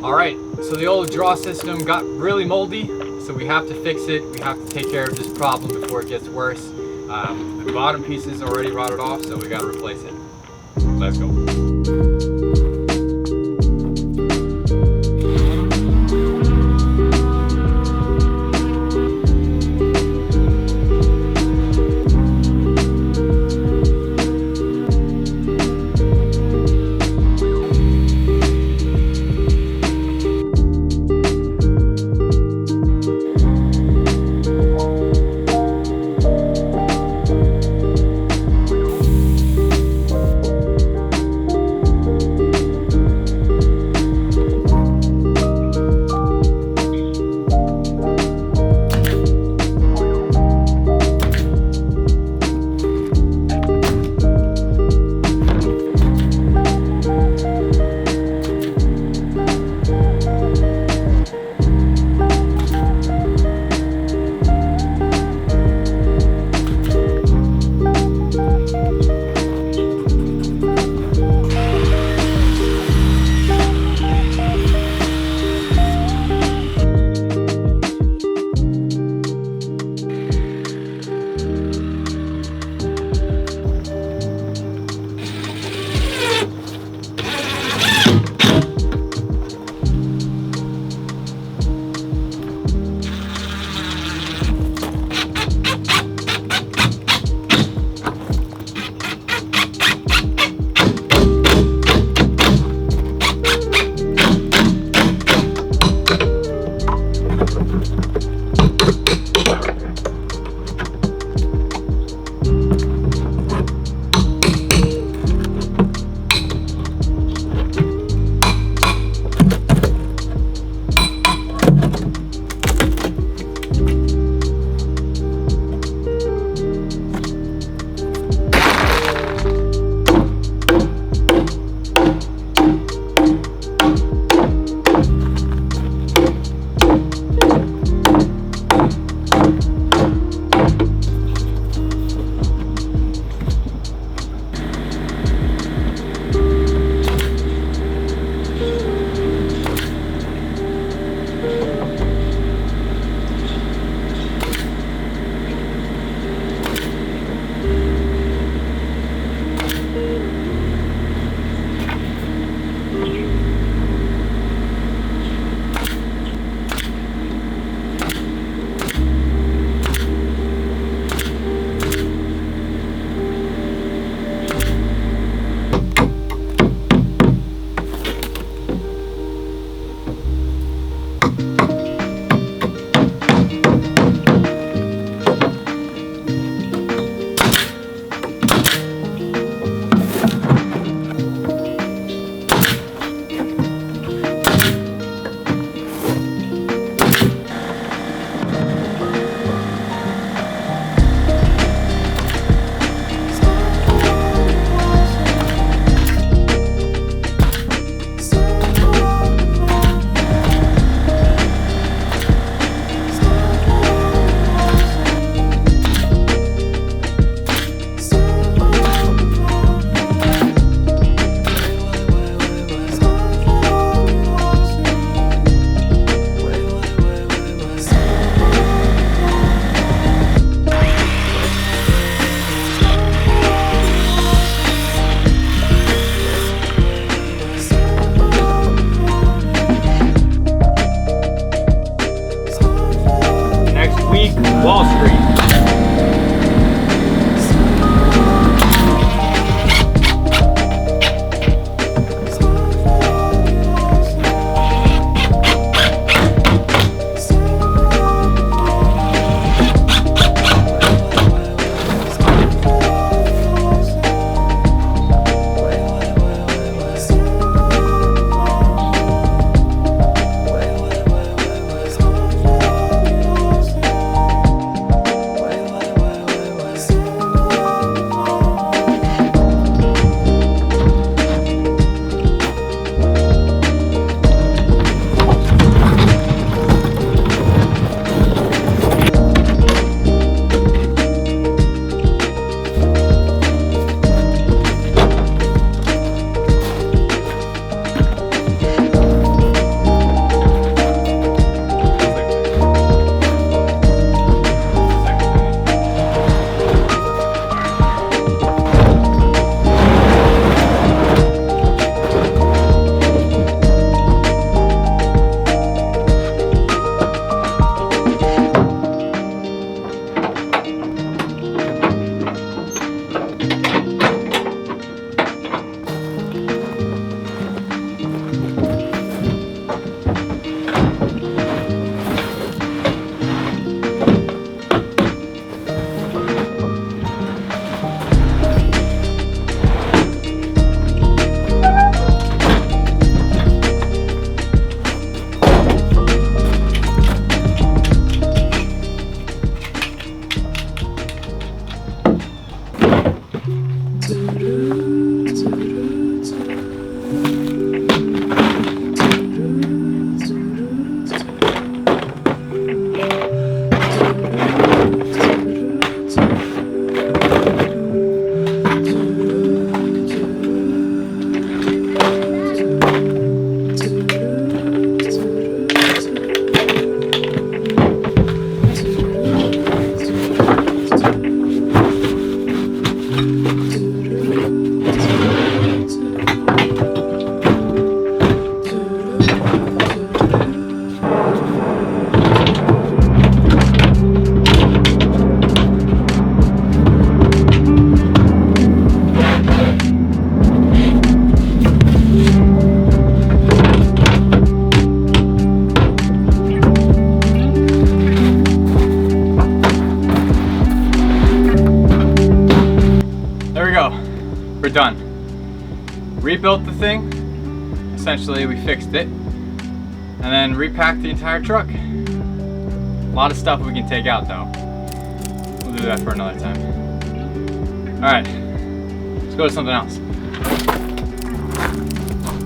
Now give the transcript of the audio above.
All right, so the old draw system got really moldy, so we have to fix it. We have to take care of this problem before it gets worse. The bottom piece is already rotted off, so we got to replace it. Let's go. done. Rebuilt the thing. Essentially, we fixed it. And then repacked the entire truck. A lot of stuff we can take out though. We'll do that for another time. Alright, let's go to something else.